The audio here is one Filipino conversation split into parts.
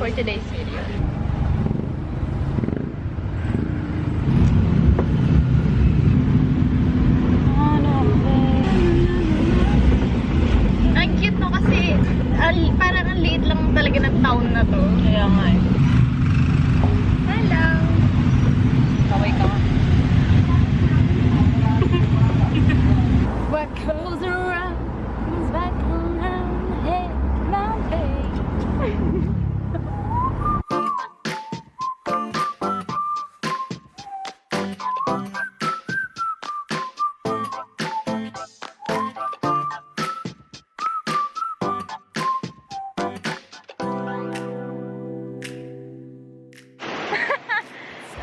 for today's video. Ang cute no kasi parang ang liit lang talaga ng town na to. Kaya nga eh. Hello! Kaway ka nga. What goes around comes back around, hey, round, hey.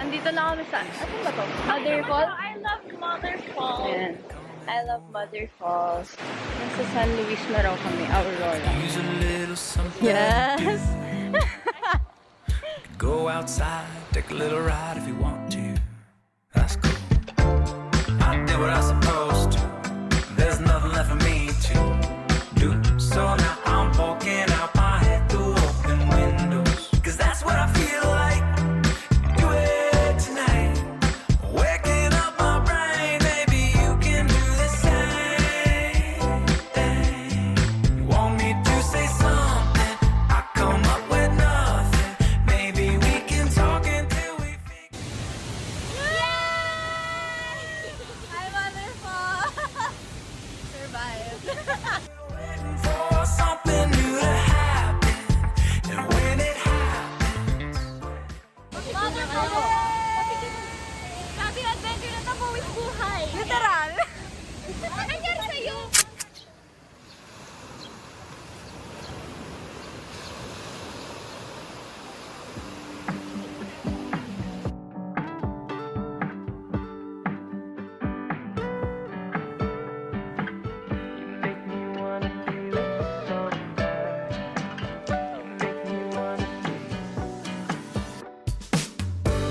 Andito na kami sa, ano ba to? Mother Falls? I love Mother Falls. Ayan. I love Mother Falls. Nasa San Luis na raw kami, Aurora. Use a little something. Yes! Go outside, take a little ride if you want to. That's cool. I did what I was supposed to. There's nothing left for me to do. So now I'm poking out my head through open windows. Cause that's what I feel like. Do it tonight. Waking up my brain. Maybe you can do the same thing. You want me to say something? I come up with nothing. Maybe we can talk until we figure. Hi, Mother Falls! Survived. For something new to happen, and when it happens, Mother Falls! Sabi adventure na tapawis buhay. Literal? Ano nangyari sa'yo?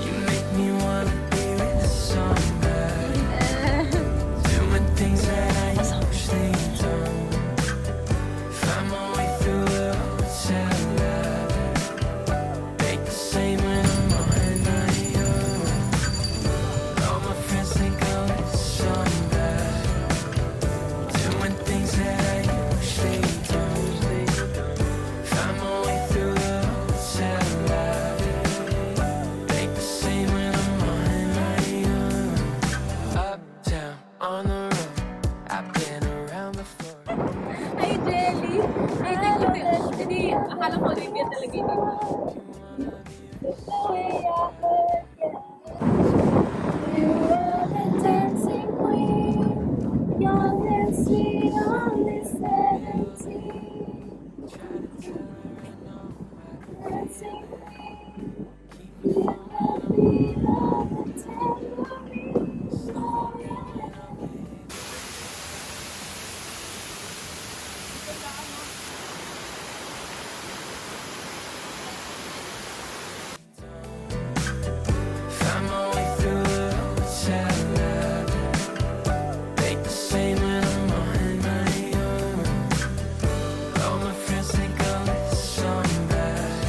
you make me wanna be with somebody, doing things that I usually don't. Find my way through the hotel lobby, make the same when I'm on my own. All my friends think I'm with somebody, doing things that I usually don't. Find my way through the hotel lobby, make the same when I'm on my own. Uptown on the road, I've been around before. Hi, Jelly! Ay, nag-fish. Hindi, akala ko Olivia talaga yun. Dancing queen, young and sweet, only 17. Dancing queen, you let me love the tambourine. Oh, yeah. Find my way through the hotel lobby, make the same when I'm on my own. All my friends think I'm with somebody,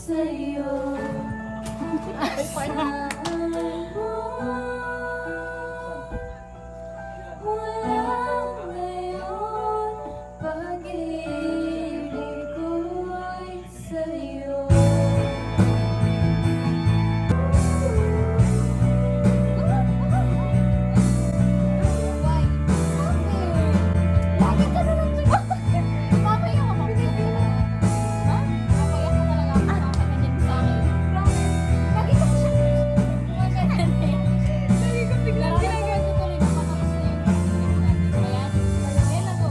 sa'yo. Asahan mo wala ngayon, pag-ibig ko'y sa'yo. Lagi ka na lang dyan. Mamaya ka mabibigyan ka na. Ha? Mamaya ka talaga ako nakakaganin sa akin. Lagi kasi siya. Gumaganan eh. Lagi ko biglang ginagawa ko tuloy na matapos na yung pagkakas natin. Kaya, yan ako.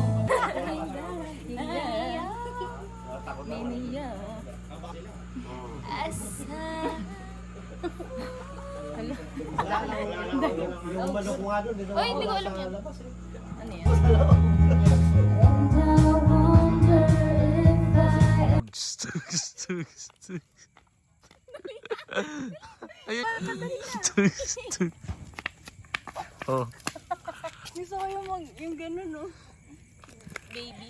Miniya. Asa. Yung manok ko nga doon, Oy, hindi ko alam yan. Ano yan? And I wonder if I Ayun. Oh. Gusto ko yung, yung ganun, no? Baby.